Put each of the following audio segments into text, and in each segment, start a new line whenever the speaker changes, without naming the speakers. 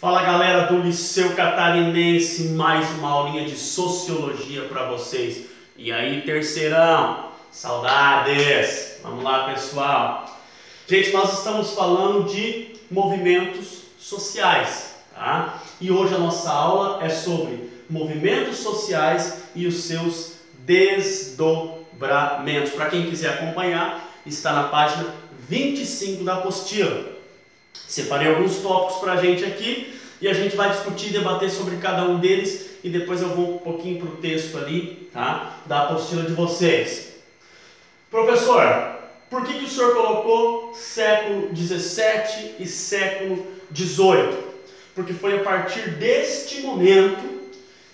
Fala galera do Liceu Catarinense, mais uma aulinha de Sociologia para vocês. E aí, terceirão, saudades! Vamos lá, pessoal. Gente, nós estamos falando de movimentos sociais, tá? E hoje a nossa aula é sobre movimentos sociais e os seus desdobramentos. Para quem quiser acompanhar, está na página 25 da apostila. Separei alguns tópicos para a gente aqui e a gente vai discutir e debater sobre cada um deles e depois eu vou um pouquinho para o texto ali, tá? Da apostila de vocês. Professor, por que o senhor colocou século XVII e século XVIII? Porque foi a partir deste momento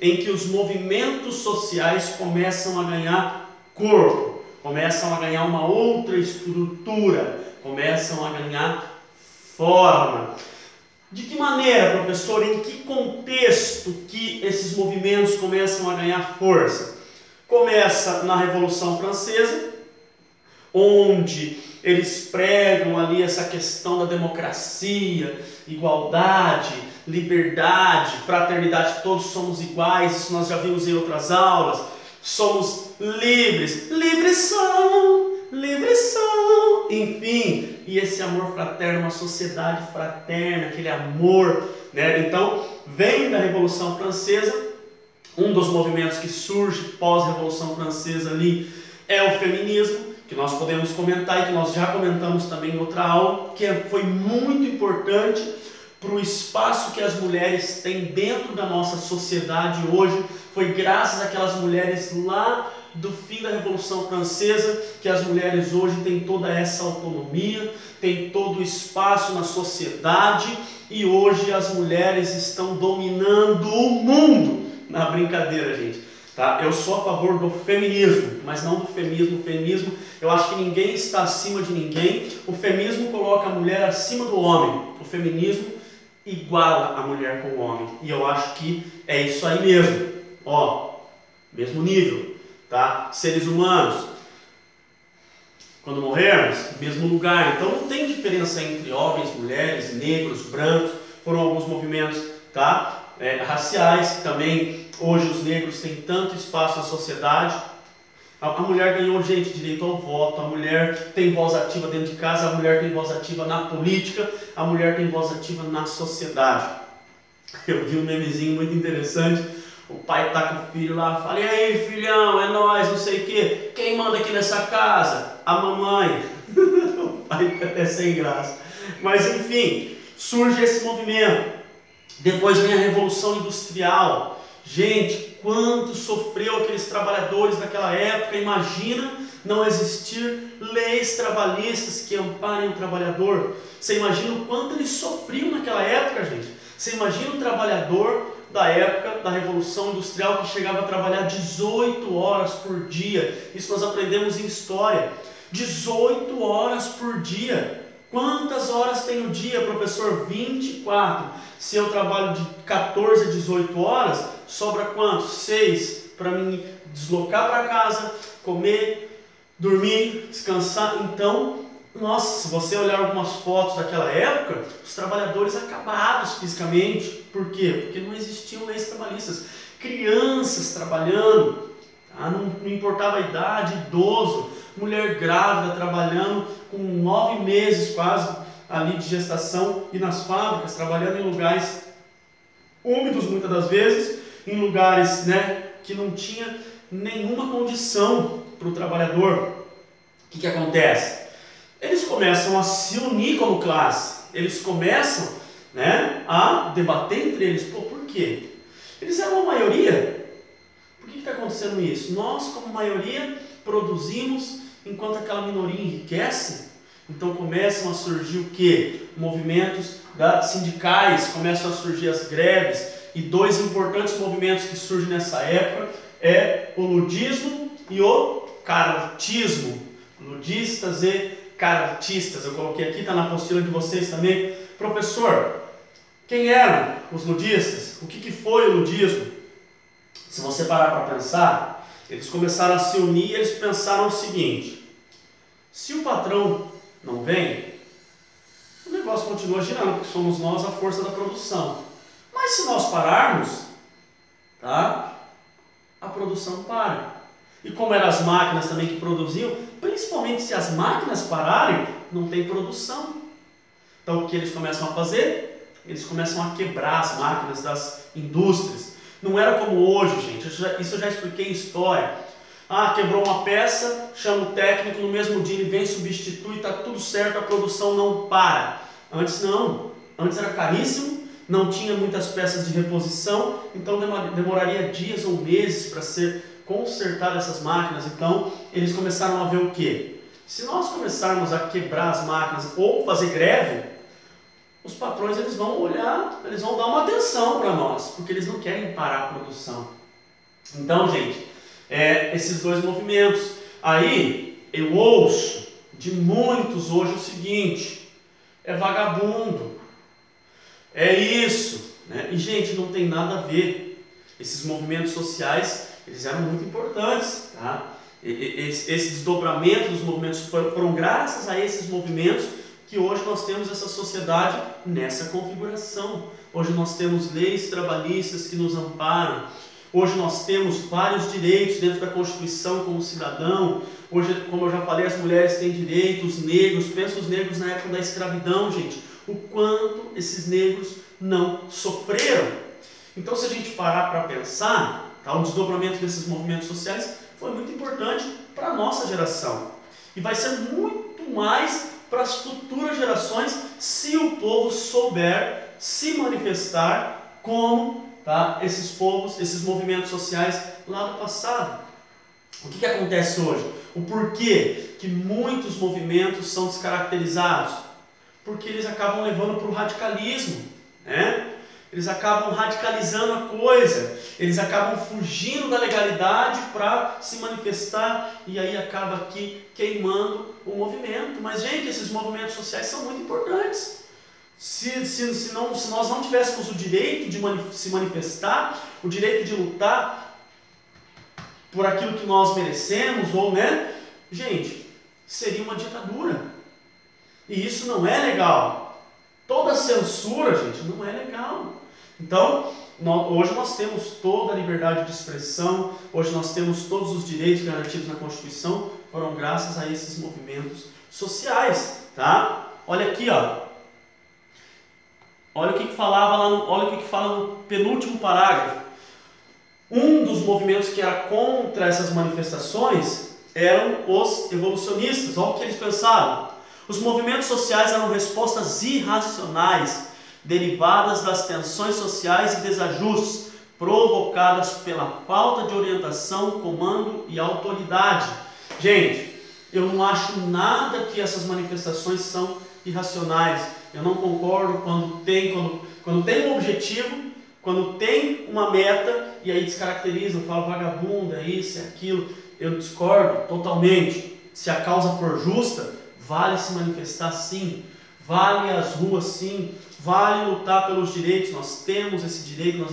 em que os movimentos sociais começam a ganhar corpo, começam a ganhar uma outra estrutura, começam a ganhar forma. De que maneira, professor, em que contexto que esses movimentos começam a ganhar força? Começa na Revolução Francesa, onde eles pregam ali essa questão da democracia, igualdade, liberdade, fraternidade, todos somos iguais, isso nós já vimos em outras aulas, somos livres, livres são, enfim, e esse amor fraterno, uma sociedade fraterna, aquele amor, né? Então, vem da Revolução Francesa, um dos movimentos que surge pós-Revolução Francesa ali é o feminismo, que nós podemos comentar e que nós já comentamos também em outra aula, que foi muito importante para o espaço que as mulheres têm dentro da nossa sociedade hoje. Foi graças àquelas mulheres lá do fim da Revolução Francesa que as mulheres hoje têm toda essa autonomia, têm todo o espaço na sociedade e hoje as mulheres estão dominando o mundo. Na brincadeira, gente. Tá? Eu sou a favor do feminismo, mas não do feminismo. O feminismo, eu acho que ninguém está acima de ninguém. O feminismo coloca a mulher acima do homem. O feminismo iguala a mulher com o homem. E eu acho que é isso aí mesmo. Ó, mesmo nível, tá? Seres humanos, quando morrermos, mesmo lugar. Então não tem diferença entre homens, mulheres, negros, brancos. Foram alguns movimentos, tá? Raciais, que também hoje os negros têm tanto espaço na sociedade. A mulher ganhou, gente, direito ao voto, a mulher tem voz ativa dentro de casa, a mulher tem voz ativa na política, a mulher tem voz ativa na sociedade. Eu vi um memezinho muito interessante, o pai tá com o filho lá, fala: e aí, filhão, é nóis, não sei o quê, quem manda aqui nessa casa? A mamãe. O pai fica até sem graça. Mas enfim, surge esse movimento. Depois vem a Revolução Industrial. Gente, quanto sofreu aqueles trabalhadores naquela época. Imagina não existir leis trabalhistas que amparem o trabalhador. Você imagina o quanto eles sofriam naquela época, gente. Você imagina o trabalhador da época da Revolução Industrial que chegava a trabalhar 18 horas por dia. Isso nós aprendemos em história. 18 horas por dia. Quantas horas tem o dia, professor? 24. Se eu trabalho de 14 a 18 horas, sobra quanto? 6 para mim deslocar para casa, comer, dormir, descansar. Então, nossa, se você olhar algumas fotos daquela época, os trabalhadores acabados fisicamente. Por quê? Porque não existiam leis trabalhistas. Crianças trabalhando, tá? Não importava a idade, idoso, mulher grávida trabalhando com 9 meses quase ali de gestação e nas fábricas, trabalhando em lugares úmidos muitas das vezes, em lugares, né, que não tinha nenhuma condição para o trabalhador. O que acontece? Eles começam a se unir como classe, eles começam, né, a debater entre eles. Pô, por quê? Eles eram a maioria. Por que está acontecendo isso? Nós, como maioria, produzimos enquanto aquela minoria enriquece. Então começam a surgir o quê? Movimentos sindicais, começam a surgir as greves. E dois importantes movimentos que surgem nessa época é o ludismo e o cartismo. Ludistas e cartistas. Eu coloquei aqui, está na apostila de vocês também. Professor, quem eram os ludistas? O que foi o ludismo? Se você parar para pensar, eles começaram a se unir e eles pensaram o seguinte: se o patrão não vem, o negócio continua girando, porque somos nós a força da produção. Mas se nós pararmos, tá, a produção para. E como eram as máquinas também que produziam, principalmente se as máquinas pararem, não tem produção. Então o que eles começam a fazer? Eles começam a quebrar as máquinas das indústrias. Não era como hoje, gente, isso eu já expliquei em história. Ah, quebrou uma peça, chama o técnico, no mesmo dia ele vem, substitui, está tudo certo, a produção não para. Antes não, antes era caríssimo, não tinha muitas peças de reposição, então demoraria dias ou meses para ser consertadas essas máquinas. Então eles começaram a ver o quê? Se nós começarmos a quebrar as máquinas ou fazer greve, os patrões eles vão olhar, eles vão dar uma atenção para nós, porque eles não querem parar a produção. Então, gente, esses dois movimentos. Aí eu ouço de muitos hoje o seguinte: é vagabundo, é isso, né? E gente, não tem nada a ver. Esses movimentos sociais, eles eram muito importantes, tá? Esse desdobramento dos movimentos foram graças a esses movimentos que hoje nós temos essa sociedade nessa configuração. Hoje nós temos leis trabalhistas que nos amparam. Hoje nós temos vários direitos dentro da Constituição como cidadão. Hoje, como eu já falei, as mulheres têm direitos, os negros, pensa os negros na época da escravidão, gente, o quanto esses negros não sofreram. Então, se a gente parar para pensar, tá, o desdobramento desses movimentos sociais foi muito importante para a nossa geração. E vai ser muito mais para as futuras gerações se o povo souber se manifestar como, tá, esses povos, esses movimentos sociais lá do passado. O que acontece hoje? O porquê que muitos movimentos são descaracterizados? Porque eles acabam levando para o radicalismo, né? Eles acabam radicalizando a coisa, eles acabam fugindo da legalidade para se manifestar e aí acaba aqui queimando o movimento. Mas, gente, esses movimentos sociais são muito importantes. Se nós não tivéssemos o direito de se manifestar, o direito de lutar por aquilo que nós merecemos, ou, né, gente, seria uma ditadura. E isso não é legal. Toda censura, gente, não é legal. Então, hoje nós temos toda a liberdade de expressão, hoje nós temos todos os direitos garantidos na Constituição, foram graças a esses movimentos sociais, tá? Olha aqui, ó. Olha o que falava lá olha o que fala no penúltimo parágrafo. Um dos movimentos que era contra essas manifestações eram os evolucionistas. Olha o que eles pensavam. Os movimentos sociais eram respostas irracionais, derivadas das tensões sociais e desajustes, provocadas pela falta de orientação, comando e autoridade. Gente, eu não acho nada que essas manifestações são irracionais. Eu não concordo quando tem um objetivo, quando tem uma meta e aí descaracterizam, falam vagabundo, é isso, é aquilo. Eu discordo totalmente. Se a causa for justa, vale se manifestar sim, vale as ruas sim, vale lutar pelos direitos. Nós temos esse direito,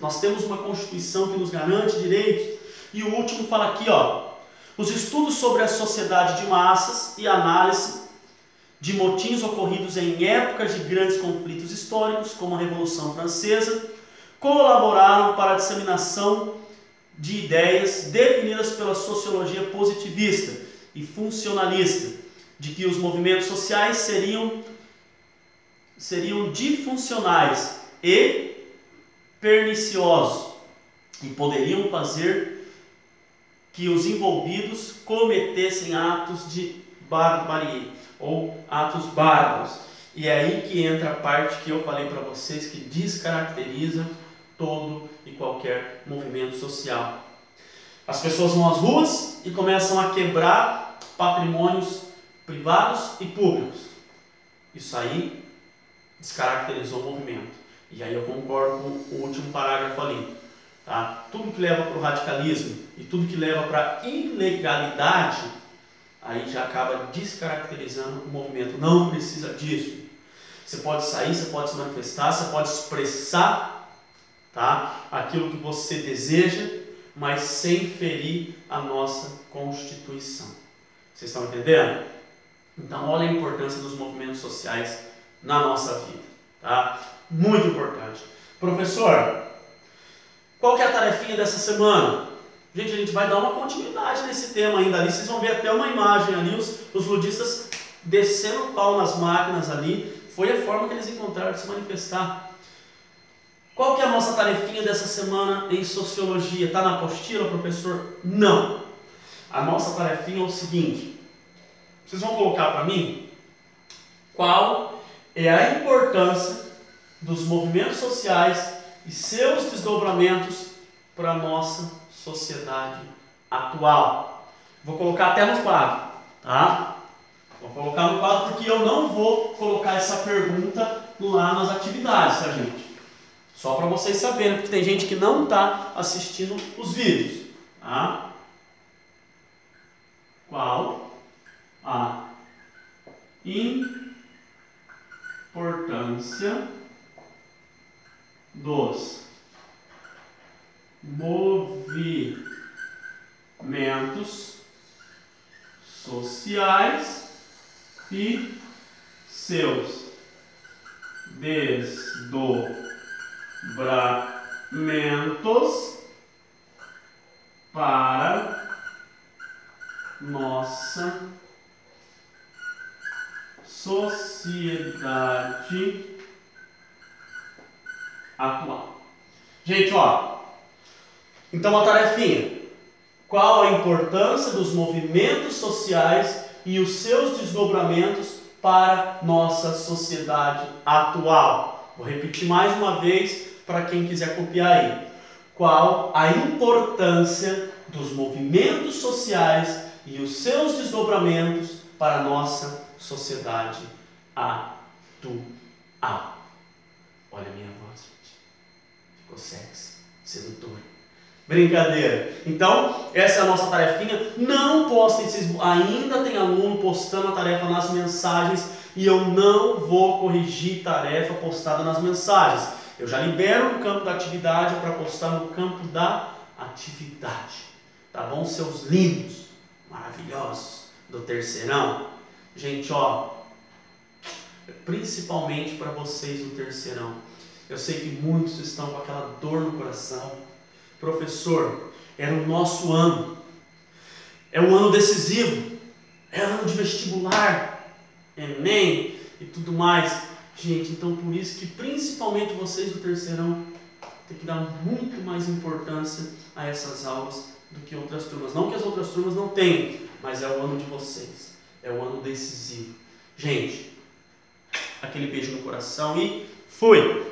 nós temos uma Constituição que nos garante direitos. E o último fala aqui, ó, os estudos sobre a sociedade de massas e análise de motins ocorridos em épocas de grandes conflitos históricos, como a Revolução Francesa, colaboraram para a disseminação de ideias definidas pela sociologia positivista e funcionalista, de que os movimentos sociais seriam disfuncionais e perniciosos e poderiam fazer que os envolvidos cometessem atos de barbarie ou atos bárbaros. E é aí que entra a parte que eu falei para vocês, que descaracteriza todo e qualquer movimento social. As pessoas vão às ruas e começam a quebrar patrimônios privados e públicos. Isso aí descaracterizou o movimento. E aí eu concordo com o último parágrafo ali. Tá? Tudo que leva para o radicalismo e tudo que leva para a ilegalidade, aí já acaba descaracterizando o movimento. Não precisa disso. Você pode sair, você pode se manifestar, você pode expressar, tá, aquilo que você deseja, mas sem ferir a nossa Constituição. Vocês estão entendendo? Então, olha a importância dos movimentos sociais na nossa vida, tá? Muito importante. Professor, qual que é a tarefinha dessa semana? Gente, a gente vai dar uma continuidade nesse tema ainda ali. Vocês vão ver até uma imagem ali, os ludistas descendo o pau nas máquinas ali. Foi a forma que eles encontraram de se manifestar. Qual que é a nossa tarefinha dessa semana em sociologia? Está na apostila, professor? Não. A nossa tarefinha é o seguinte. Vocês vão colocar para mim qual é a importância dos movimentos sociais e seus desdobramentos para a nossa sociedade atual. Vou colocar até no quadro, tá? Vou colocar no quadro porque eu não vou colocar essa pergunta lá nas atividades, tá, gente? Só para vocês saberem, porque tem gente que não está assistindo os vídeos, tá? Qual a importância dos movimentos sociais e seus desdobramentos para nossa sociedade atual. Gente, ó, então a tarefinha, qual a importância dos movimentos sociais e os seus desdobramentos para nossa sociedade atual? Vou repetir mais uma vez para quem quiser copiar aí. Qual a importância dos movimentos sociais e os seus desdobramentos para nossa sociedade atual? Olha a minha voz, gente. Ficou sexy, sedutor. Brincadeira. Então, essa é a nossa tarefinha. Não postem, vocês ainda tem aluno postando a tarefa nas mensagens e eu não vou corrigir tarefa postada nas mensagens. Eu já libero no campo da atividade para postar no campo da atividade. Tá bom, seus lindos, maravilhosos do terceirão? Gente, ó, principalmente para vocês do terceirão. Eu sei que muitos estão com aquela dor no coração. Professor, era o nosso ano. É um ano decisivo. É ano de vestibular, Enem e tudo mais. Gente, então por isso que principalmente vocês do terceirão tem que dar muito mais importância a essas aulas do que outras turmas. Não que as outras turmas não tenham, mas é o ano de vocês. É o ano decisivo. Gente, aquele beijo no coração e fui!